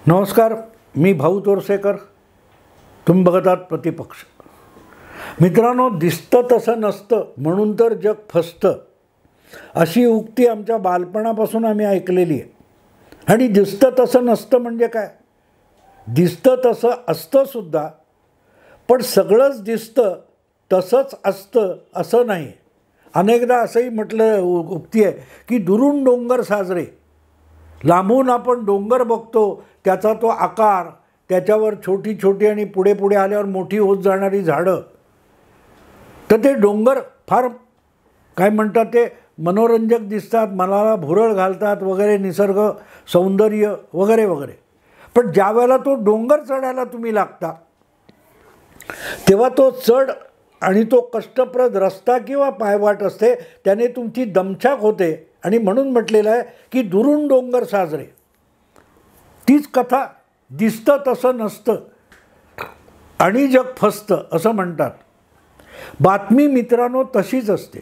नमस्कार, मी भाऊ तोरसेकर. तुम्ही बघत आहात प्रतिपक्ष. मित्रांनो, दिसतं तसं नसतं म्हणून तर जग फसतं, अशी उक्ती आमच्या बालपणापासून आम्ही ऐकलेली आहे. आणि दिसतं तसं नसतं म्हणजे काय? दिसतं तसं असतं सुद्धा, पण सगळंच दिसतं तसंच असतं असं नाही. अनेकदा असंही म्हटलं उक्ती आहे की दुरून डोंगर साजरे. लांबून आपण डोंगर बघतो, त्याचा तो आकार, त्याच्यावर छोटी छोटी आणि पुढे पुढे आल्यावर मोठी होत जाणारी झाडं, तर ते डोंगर फार काय म्हणतात ते मनोरंजक दिसतात, मनाला भुरळ घालतात वगैरे, निसर्ग सौंदर्य वगैरे वगैरे. पण ज्या वेळेला तो डोंगर चढायला तुम्ही लागता, तेव्हा तो चढ आणि तो कष्टप्रद रस्ता किंवा पायवाट असते, त्याने तुमची दमछाक होते. आणि म्हणून म्हटलेलं आहे की दुरून डोंगर साजरे. तीच कथा दिसतं तसं नसतं आणि जग फसतं असं म्हणतात. बातमी मित्रांनो तशीच असते.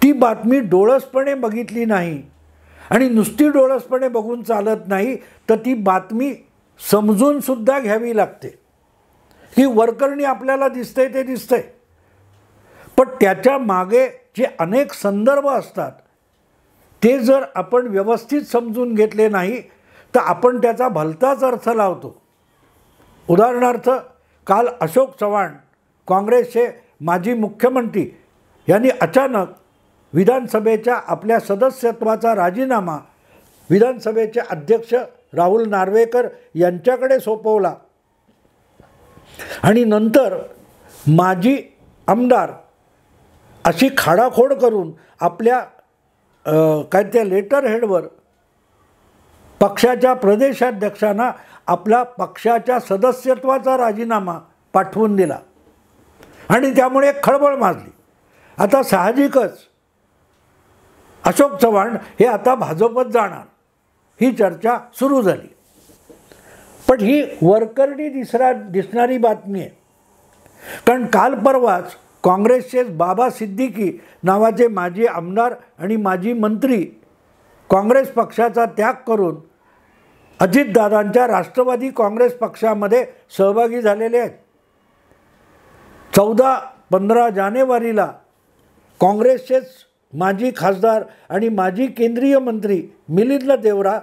ती बातमी डोळसपणे बघितली नाही आणि नुसती डोळसपणे बघून चालत नाही, तर ती बातमी समजून सुद्धा घ्यावी लागते. ही वरकरणी आपल्याला दिसतंय ते दिसतंय, पण त्याच्या मागे जे अनेक संदर्भ असतात ते जर आपण व्यवस्थित समजून घेतले नाही तर आपण त्याचा भलताच अर्थ लावतो. उदाहरणार्थ, काल अशोक चव्हाण, काँग्रेसचे माजी मुख्यमंत्री, यांनी अचानक विधानसभेच्या आपल्या सदस्यत्वाचा राजीनामा विधानसभेचे अध्यक्ष राहुल नार्वेकर यांच्याकडे सोपवला. आणि नंतर माजी आमदार अशी खाडाखोड करून आपल्या काय त्या लेटर हेडवर पक्षाच्या प्रदेशाध्यक्षांना आपला पक्षाच्या सदस्यत्वाचा राजीनामा पाठवून दिला आणि त्यामुळे खळबळ माजली. आता साहजिकच अशोक चव्हाण हे आता भाजपत जाणार, ही चर्चा सुरू झाली. पण ही वरकरणी दिसणारी बातमी आहे. कारण काल परवाच काँग्रेसचे बाबा सिद्दीकी नावाचे माजी आमदार आणि माजी मंत्री काँग्रेस पक्षाचा त्याग करून अजितदादांच्या राष्ट्रवादी काँग्रेस पक्षामध्ये सहभागी झालेले आहेत. 14-15 जानेवारीला काँग्रेसचेच माजी खासदार आणि माजी केंद्रीय मंत्री मिलिंद देवरा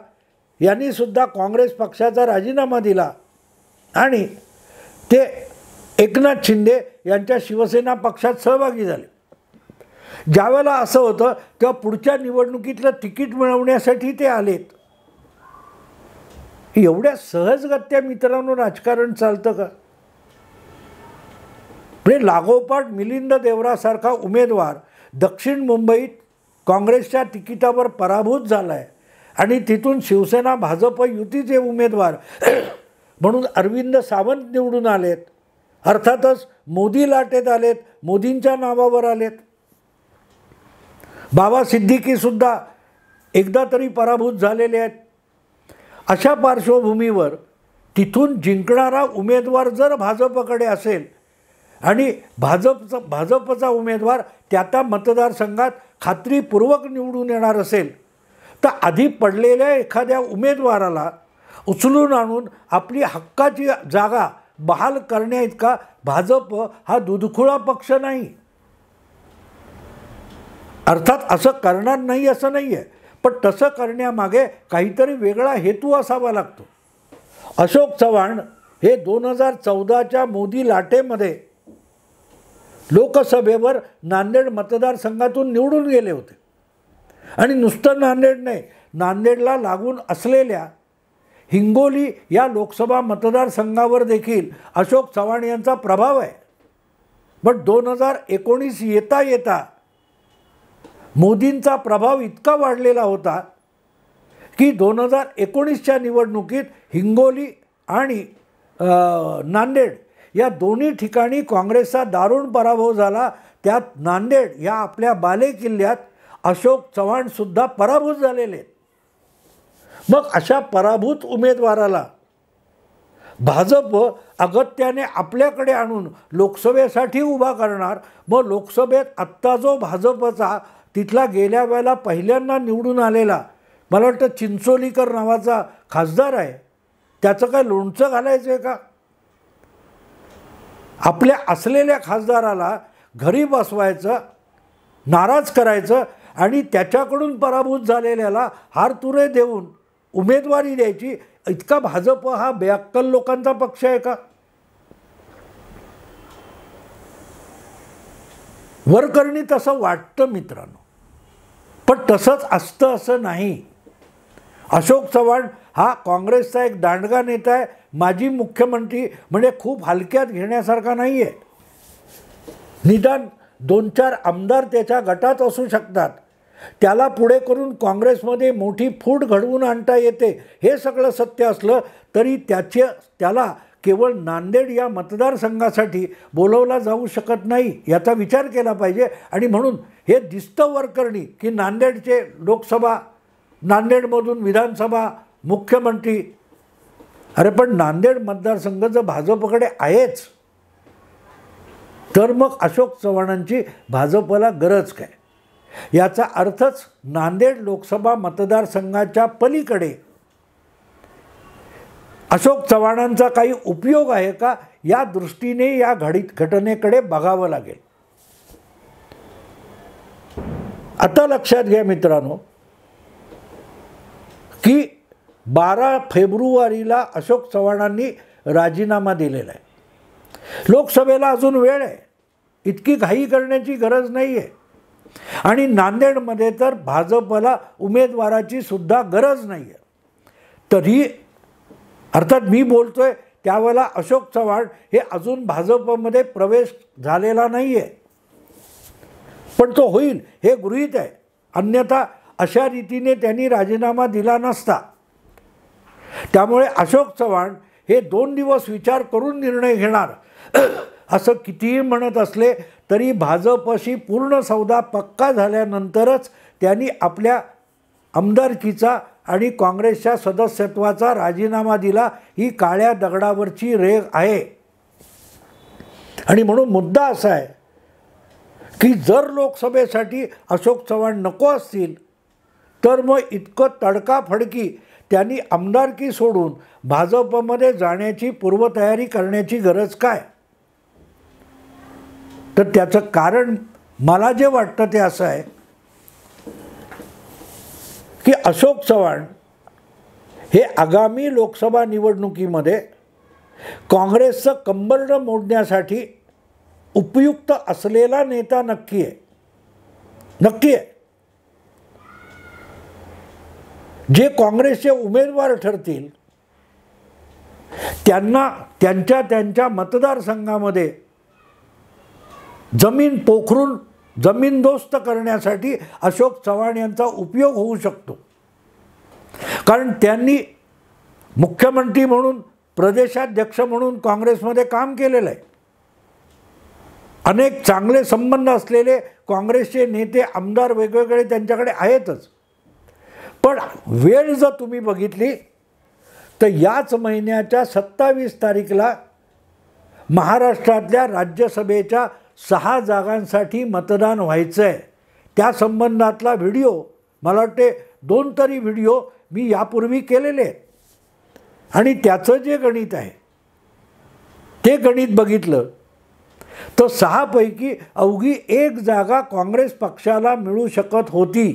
यांनी सुद्धा काँग्रेस पक्षाचा राजीनामा दिला आणि ते एकनाथ शिंदे यांच्या शिवसेना पक्षात सहभागी झाले. ज्यावेळेला असं होतं तेव्हा पुढच्या निवडणुकीतलं तिकीट मिळवण्यासाठी ते आलेत. एवढ्या सहजगत्या मित्रांनो राजकारण चालतं का? म्हणजे लागोपाठ मिलिंद देवरासारखा उमेदवार दक्षिण मुंबईत काँग्रेसच्या तिकिटावर पराभूत झाला आहे आणि तिथून शिवसेना भाजप युतीचे उमेदवार म्हणून अरविंद सावंत निवडून आलेत. अर्थातच मोदी लाटेत आलेत, मोदींच्या नावावर आलेत. बाबा सिद्दीकीसुद्धा एकदा तरी पराभूत झालेले आहेत. अशा पार्श्वभूमीवर तिथून जिंकणारा उमेदवार जर भाजपकडे असेल आणि भाजपचा उमेदवार त्या मतदारसंघात खात्रीपूर्वक निवडून येणार असेल, तर आधी पडलेल्या एखाद्या उमेदवाराला उचलून आणून आपली हक्काची जागा बहाल करण्याइतका भाजप हा दुधखुळा पक्ष नाही. अर्थात असं करणार नाही असं नाही आहे, पण तसं करण्यामागे काहीतरी वेगळा हेतू असावा लागतो. अशोक चव्हाण हे 2014च्या मोदी लाटेमध्ये लोकसभेवर नांदेड मतदारसंघातून निवडून गेले होते. आणि नुसतं नांदेड नाही, नांदेडला लागून असलेल्या हिंगोली या लोकसभा मतदारसंघावर देखील अशोक चव्हाण यांचा प्रभाव आहे. पण 2019 येता येता मोदींचा प्रभाव इतका वाढलेला होता की 2019च्या निवडणुकीत हिंगोली आणि नांदेड या दोन्ही ठिकाणी काँग्रेसचा दारुण पराभव झाला. त्यात नांदेड या आपल्या बालेकिल्ल्यात अशोक चव्हाणसुद्धा पराभूत झालेले आहेत. मग अशा पराभूत उमेदवाराला भाजप अगत्याने आपल्याकडे आणून लोकसभेसाठी उभा करणार. मग लोकसभेत आत्ता जो भाजपचा तिथला गेल्या वेळेला पहिल्यांदा निवडून आलेला मला वाटतं चिंचोलीकर नावाचा खासदार आहे त्याचं काय लोणचं घालायचं आहे का? आपल्या असलेल्या खासदाराला घरी बसवायचं, नाराज करायचं आणि त्याच्याकडून पराभूत झालेल्याला हारतुरे देऊन उमेदवारी द्यायची. इतका भाजप हा बेअक्कल लोकांचा पक्ष आहे का? वरकरणी तसं वाटतं मित्रांनो, पण तसंच असतं असं नाही. अशोक चव्हाण हा काँग्रेसचा एक दांडगा नेता आहे, माजी मुख्यमंत्री, म्हणजे खूप हलक्यात घेण्यासारखा नाही आहे. निदान 2-4 आमदार त्याच्या गटात असू शकतात, त्याला पुढे करून काँग्रेसमध्ये मोठी फूट घडवून आणता येते. हे सगळं सत्य असलं तरी त्याला केवळ नांदेड या मतदारसंघासाठी बोलवला जाऊ शकत नाही, याचा विचार केला पाहिजे. आणि म्हणून हे दिसतं वरकरणी की नांदेडचे लोकसभा, नांदेडमधून विधानसभा, मुख्यमंत्री. अरे पण नांदेड मतदारसंघ जर भाजपकडे आहेच तर मग अशोक चव्हाणांची भाजपला गरज काय? याचा अर्थच नांदेड लोकसभा मतदारसंघाच्या पलीकडे अशोक चव्हाणांचा काही उपयोग आहे का, या दृष्टीने या घटनेकडे बघावं लागेल. आता लक्षात घ्या मित्रांनो की 12 फेब्रुवारीला अशोक चव्हाणांनी राजीनामा दिलेला आहे. लोकसभेला अजून वेळ आहे, इतकी घाई करण्याची गरज नाही आहे. आणि नांदेडमध्ये तर भाजपला उमेदवाराची सुद्धा गरज नाही आहे. तरी अर्थात मी बोलतोय त्यावेळेला अशोक चव्हाण हे अजून भाजपमध्ये प्रवेश झालेला नाही आहे, पण तो होईल हे गृहीत आहे. अन्यथा अशा रीतीने त्यांनी राजीनामा दिला नसता. त्यामुळे अशोक चव्हाण हे 2 दिवस विचार करून निर्णय घेणार असं कितीही म्हणत असले तरी भाजपशी पूर्ण सौदा पक्का झाल्यानंतरच त्यांनी आपल्या आमदारकीचा आणि काँग्रेसच्या सदस्यत्वाचा राजीनामा दिला. ही काळ्या दगडावरची रेघ आहे. आणि म्हणून मुद्दा असा आहे की जर लोकसभेसाठी अशोक चव्हाण नको असतील तर मग इतकं तडकाफडकी त्यांनी आमदारकी सोडून भाजपमध्ये जाण्याची पूर्वतयारी करण्याची गरज काय? तर त्याचं कारण मला जे वाटतं ते असं आहे की अशोक चव्हाण हे आगामी लोकसभा निवडणुकीमध्ये काँग्रेसचं कंबरडं मोडण्यासाठी उपयुक्त असलेला नेता नक्की आहे. नक्की आहे. जे काँग्रेसचे उमेदवार ठरतील त्यांना त्यांच्या मतदारसंघामध्ये जमीन पोखरून जमीनदोस्त करण्यासाठी अशोक चव्हाण यांचा उपयोग होऊ शकतो. कारण त्यांनी मुख्यमंत्री म्हणून, प्रदेशाध्यक्ष म्हणून काँग्रेसमध्ये काम केलेलं आहे. अनेक चांगले संबंध असलेले काँग्रेसचे नेते, आमदार वेगवेगळे त्यांच्याकडे आहेतच. पण वेळ जर तुम्ही बघितली तर याच महिन्याच्या 27 तारीखला महाराष्ट्रातल्या राज्यसभेच्या 6 जागांसाठी मतदान व्हायचं आहे. त्या संबंधातला व्हिडिओ, मला वाटते 2 तरी व्हिडिओ मी यापूर्वी केलेले आहेत. आणि त्याचं जे गणित आहे ते गणित बघितलं तर 6 पैकी अवघी 1 जागा काँग्रेस पक्षाला मिळू शकत होती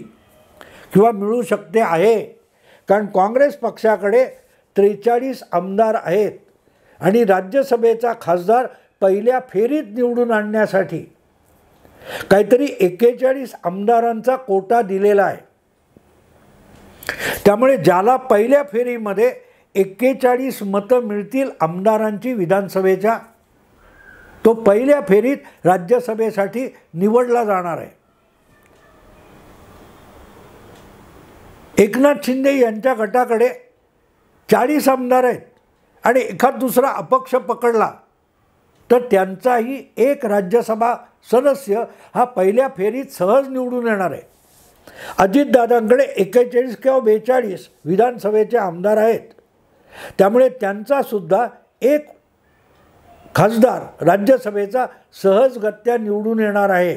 किंवा मिळू शकते आहे. कारण काँग्रेस पक्षाकडे 43 आमदार आहेत आणि राज्यसभेचा खासदार पहिल्या फेरीत निवडून आणण्यासाठी काहीतरी 41 आमदारांचा कोटा दिलेला आहे. त्यामुळे ज्याला पहिल्या फेरीमध्ये 41 मतं मिळतील आमदारांची विधानसभेच्या, तो पहिल्या फेरीत राज्यसभेसाठी निवडला जाणार आहे. एकनाथ शिंदे यांच्या गटाकडे 40 आमदार आहेत आणि एखाद दुसरा अपक्ष पकडला तर त्यांचाही एक राज्यसभा सदस्य हा पहिल्या फेरीत सहज निवडून येणार आहे. अजितदादांकडे 41 किंवा 42 विधानसभेचे आमदार आहेत. त्यामुळे त्यांचासुद्धा एक खासदार राज्यसभेचा सहजगत्या निवडून येणार आहे.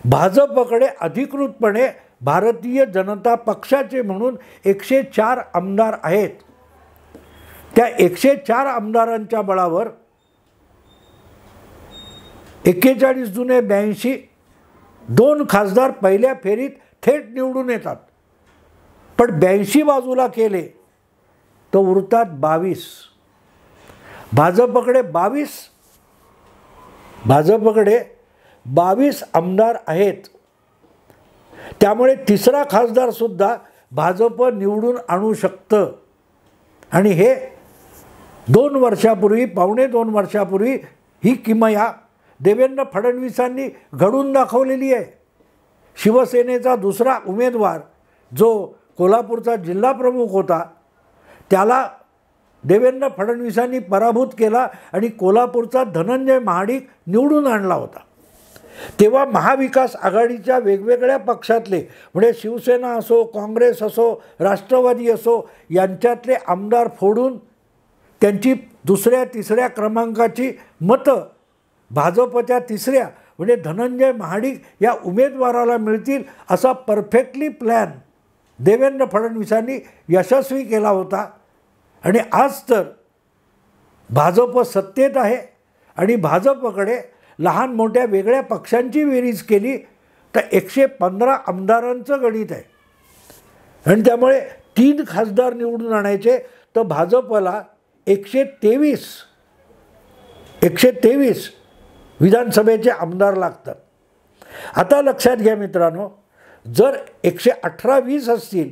भाजपकडे अधिकृतपणे भारतीय जनता पक्षाचे म्हणून 104 आमदार आहेत. त्या 104 आमदारांच्या बळावर 41 जुने 82 2 खासदार पहिल्या फेरीत थेट निवडून येतात. पण 82 बाजूला केले तर उरतात 22. भाजपकडे 22 आमदार आहेत. त्यामुळे तिसरा खासदार सुद्धा भाजप निवडून आणू शकतं. आणि हे 2 वर्षापूर्वी, पावणे 2 वर्षापूर्वी ही किमया देवेंद्र फडणवीसांनी घडून दाखवलेली आहे. शिवसेनेचा दुसरा उमेदवार जो कोल्हापूरचा जिल्हा प्रमुख होता त्याला देवेंद्र फडणवीसांनी पराभूत केला आणि कोल्हापूरचा धनंजय महाडिक निवडून आणला होता. तेव्हा महाविकास आघाडीच्या वेगवेगळ्या पक्षातले म्हणजे शिवसेना असो, काँग्रेस असो, राष्ट्रवादी असो यांच्यातले आमदार फोडून त्यांची दुसऱ्या तिसऱ्या क्रमांकाची मतं भाजपच्या तिसऱ्या म्हणजे धनंजय महाडिक या उमेदवाराला मिळतील असा परफेक्टली प्लॅन देवेंद्र फडणवीसांनी यशस्वी केला होता. आणि आज तर भाजप सत्तेत आहे आणि भाजपकडे लहान मोठ्या वेगळ्या पक्षांची बेरीज केली तर 115 आमदारांचं गणित आहे. आणि त्यामुळे 3 खासदार निवडून आणायचे तर भाजपला 123 विधानसभेचे आमदार लागतात. आता लक्षात घ्या मित्रांनो, जर 118-20 असतील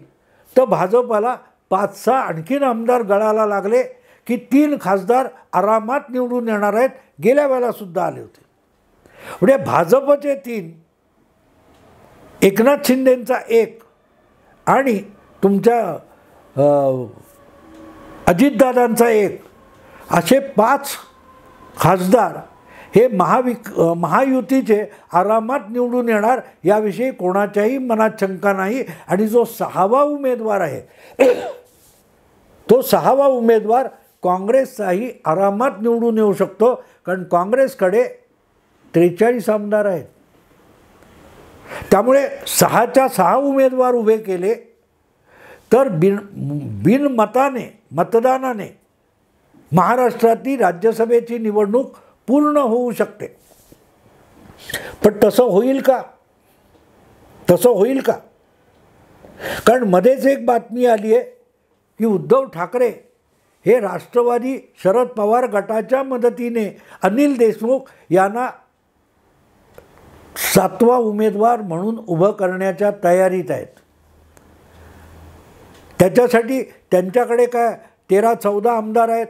तर भाजपला 5-6 आणखीन आमदार गळाला लागले की 3 खासदार आरामात निवडून येणार आहेत. गेल्या वेळेलासुद्धा आले होते. म्हणजे भाजपचे 3, एकनाथ शिंदेंचा 1 आणि तुमच्या अजितदादांचा 1 असे 5 खासदार हे महायुतीचे आरामात निवडून येणार याविषयी कोणाच्याही मनात शंका नाही. आणि जो 6वा उमेदवार आहे तो 6वा उमेदवार काँग्रेसचाही आरामात निवडून येऊ शकतो. कारण काँग्रेसकडे 43 आमदार आहेत. त्यामुळे 6च्या 6 उमेदवार उभे केले तर मतदानाने महाराष्ट्रातली राज्यसभेची निवडणूक पूर्ण होऊ शकते. पण तसं होईल का? कारण मध्येच एक बातमी आली आहे की उद्धव ठाकरे हे राष्ट्रवादी शरद पवार गटाच्या मदतीने अनिल देशमुख यांना 7वा उमेदवार म्हणून उभं करण्याच्या तयारीत आहेत. त्याच्यासाठी त्यांच्याकडे काय 13-14 आमदार आहेत.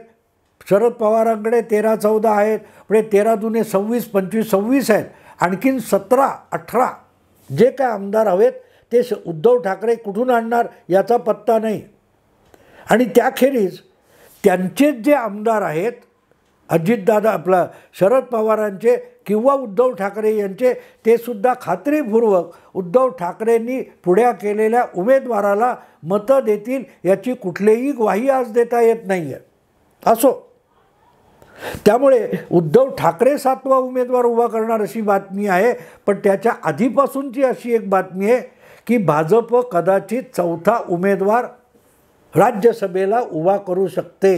शरद पवारांकडे 13-14 आहेत. म्हणजे 13 दुने 26, 25-26 आहेत. आणखीन 17-18 जे काय आमदार हवेत ते उद्धव ठाकरे कुठून आणणार याचा पत्ता नाही. आणि त्याखेरीज त्यांचेच जे आमदार आहेत अजितदादा शरद पवारांचे किंवा उद्धव ठाकरे यांचे ते सुद्धा खात्रीपूर्वक उद्धव ठाकरेंनी पुढ्या केलेल्या उमेदवाराला मतं देतील याची कुठलीही ग्वाही आज देता येत नाही आहे. असो, त्यामुळे उद्धव ठाकरे 7वा उमेदवार उभा करणार अशी बातमी आहे. पण त्याच्या आधीपासूनची अशी एक बातमी आहे की भाजप कदाचित 4था उमेदवार राज्यसभेला उभा करू शकते.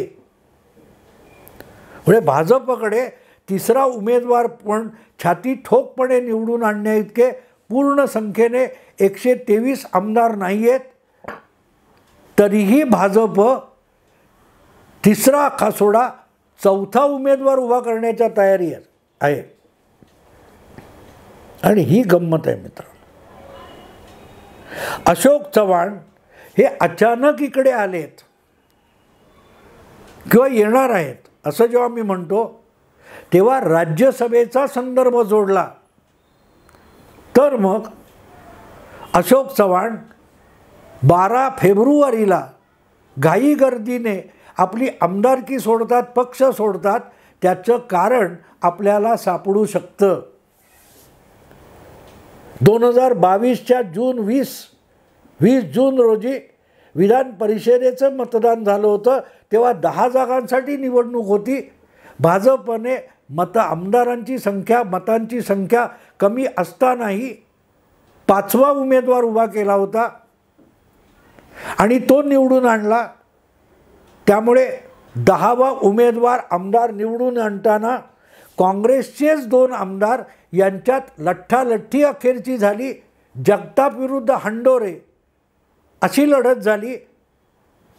म्हणजे भाजपकडे 3रा उमेदवार पण छाती ठोकपणे निवडून आणण्याइतके पूर्ण संख्येने 123 आमदार नाही आहेत. तरीही भाजप 3रा का सोडा 4था उमेदवार उभा करण्याच्या तयारी आहे. आणि ही गंमत आहे मित्रांनो. अशोक चव्हाण हे अचानक इकडे आलेत किंवा येणार आहेत असं जेव्हा मी म्हणतो तेव्हा राज्यसभेचा संदर्भ जोडला तर मग अशोक चव्हाण 12 फेब्रुवारीला घाईगर्दीने आपली आमदारकी सोडतात, पक्ष सोडतात. त्याचं कारण आपल्याला सापडू शकतं. 2022च्या 20 जून रोजी विधान परिषदेचं मतदान झालं होतं. तेव्हा 10 जागांसाठी निवडणूक होती. भाजपने मतांची संख्या कमी असतानाही 5वा उमेदवार उभा केला होता आणि तो निवडून आणला. त्यामुळे 10वा उमेदवार आमदार निवडून आणताना काँग्रेसचेच 2 आमदार यांच्यात लठ्ठालठ्ठी अखेरची झाली. जगताप विरुद्ध हंडोरे अशी लढत झाली.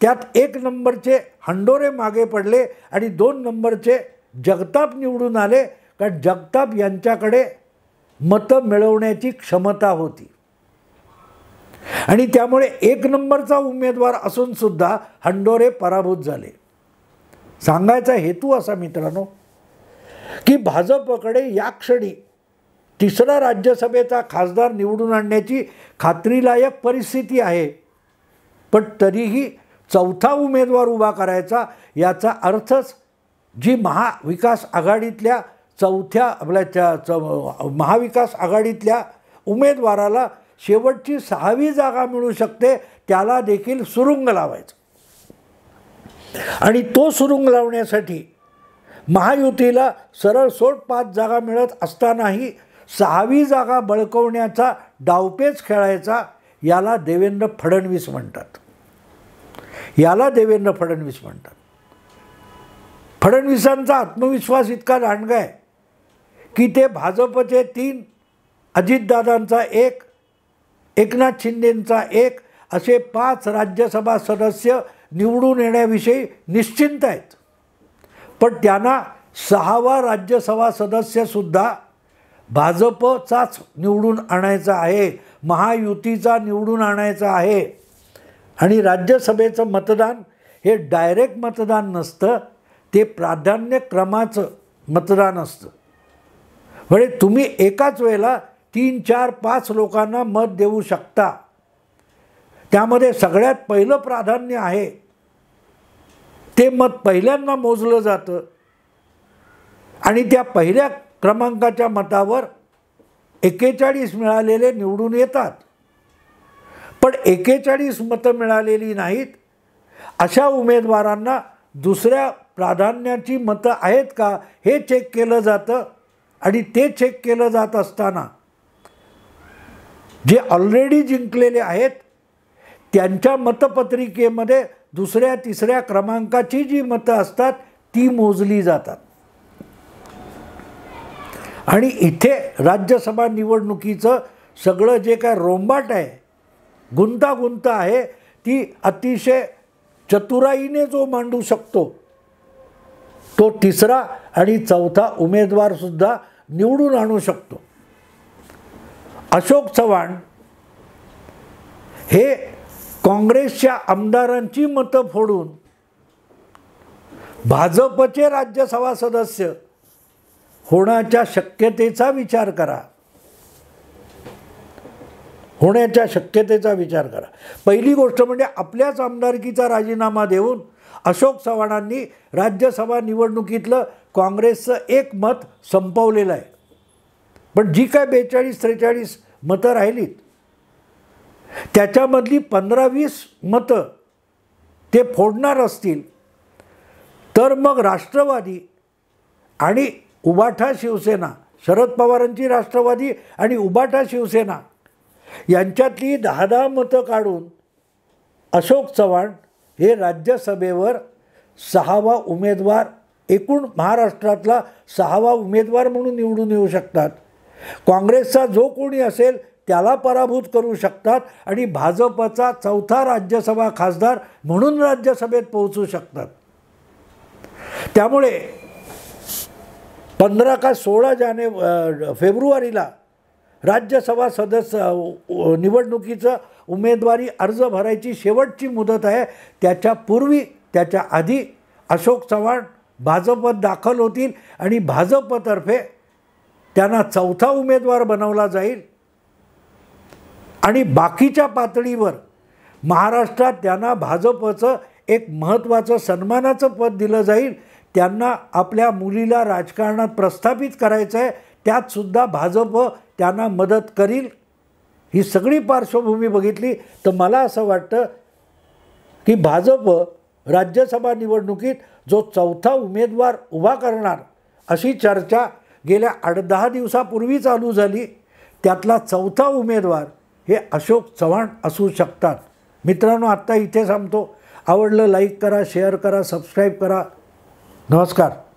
त्यात 1 नंबरचे हंडोरे मागे पडले आणि 2 नंबरचे जगताप निवडून आले, कारण जगताप यांच्याकडे मतं मिळवण्याची क्षमता होती. आणि त्यामुळे 1 नंबरचा उमेदवार असून सुद्धा हंडोरे पराभूत झाले. सांगायचा हेतू असा मित्रांनो की भाजपकडे या क्षणी 3रा राज्यसभेचा खासदार निवडून आणण्याची खात्रीलायक परिस्थिती आहे, पण तरीही 4था उमेदवार उभा करायचा याचा अर्थच जी महाविकास आघाडीतल्या महाविकास आघाडीतल्या उमेदवाराला शेवटची 6वी जागा मिळू शकते त्याला देखील सुरुंग लावायचा. आणि तो सुरुंग लावण्यासाठी महायुतीला सरळ सोट 5 जागा मिळत असतानाही 6वी जागा बळकवण्याचा डावपेच खेळायचा. याला देवेंद्र फडणवीस म्हणतात. फडणवीसांचा आत्मविश्वास इतका दांडगा आहे की ते भाजपचे 3, अजितदादांचा 1, एकनाथ शिंदेंचा 1 असे 5 राज्यसभा सदस्य निवडून येण्याविषयी निश्चिंत आहेत. पण त्यांना 6वा राज्यसभा सदस्यसुद्धा भाजपचाच निवडून आणायचा आहे, महायुतीचा निवडून आणायचा आहे. आणि राज्यसभेचं मतदान हे डायरेक्ट मतदान नसतं, ते प्राधान्यक्रमाचं मतदान असतं. म्हणजे तुम्ही एकाच वेळेला 3, 4, 5 लोकांना मत देऊ शकता. त्यामध्ये सगळ्यात पहिलं प्राधान्य आहे ते मत पहिल्यांदा मोजलं जातं आणि त्या पहिल्या क्रमांकाच्या मतावर 41 मिळालेले निवडून येतात. पण 41 मतं मिळालेली नाहीत अशा उमेदवारांना दुसऱ्या प्राधान्याची मतं आहेत का हे चेक केलं जातं. आणि ते चेक केलं जात असताना जे ऑलरेडी जिंकलेले आहेत त्यांच्या मतपत्रिकेमध्ये 2ऱ्या 3ऱ्या क्रमांकाची जी मतं असतात ती मोजली जातात. आणि इथे राज्यसभा निवडणुकीचं सगळं जे काय रोंबाट आहे, गुंतागुंत आहे, ती अतिशय चतुराईने जो मांडू शकतो तो 3रा आणि 4था उमेदवारसुद्धा निवडून आणू शकतो. अशोक चव्हाण हे काँग्रेसच्या आमदारांची मतं फोडून भाजपचे राज्यसभा सदस्य होण्याच्या शक्यतेचा विचार करा. पहिली गोष्ट म्हणजे आपल्याच आमदारकीचा राजीनामा देऊन अशोक चव्हाणांनी राज्यसभा निवडणुकीतलं काँग्रेसचं 1 मत संपवलेलं आहे. पण जी काय 42-43 मतं राहिलीत त्याच्यामधली 15-20 मतं ते फोडणार असतील तर मग राष्ट्रवादी आणि उबाठा शिवसेना, शरद पवारांची राष्ट्रवादी आणि उबाठा शिवसेना यांच्यातली 10-10 मतं काढून अशोक चव्हाण हे राज्यसभेवर 6वा उमेदवार, एकूण महाराष्ट्रातला 6वा उमेदवार म्हणून निवडून येऊ शकतात. काँग्रेसचा जो कोणी असेल त्याला पराभूत करू शकतात आणि भाजपचा 4था राज्यसभा खासदार म्हणून राज्यसभेत पोहोचू शकतात. त्यामुळे 15 का 16 फेब्रुवारीला राज्यसभा सदस्य निवडणुकीचं उमेदवारी अर्ज भरायची शेवटची मुदत आहे. त्याच्यापूर्वी, त्याच्या आधी अशोक चव्हाण भाजपत दाखल होतील आणि भाजपतर्फे त्यांना 4था उमेदवार बनवला जाईल. आणि बाकीच्या पातळीवर महाराष्ट्रात त्यांना भाजपचं एक महत्त्वाचं सन्मानाचं पद दिलं जाईल. त्यांना आपल्या मुलीला राजकारणात प्रस्थापित करायचं आहे, त्यातसुद्धा भाजप त्यांना मदत करील. ही सगळी पार्श्वभूमी बघितली तर मला असं वाटतं की भाजप राज्यसभा निवडणुकीत जो 4था उमेदवार उभा करणार अशी चर्चा गेल्या 8-10 दिवसापूर्वी चालू झाली. त्यातला 4था उमेदवार हे अशोक चव्हाण असू शकतात. मित्रांनो, आत्ता इथे थांबतो. आवडलं लाईक करा, शेअर करा, सबस्क्राईब करा. नमस्कार.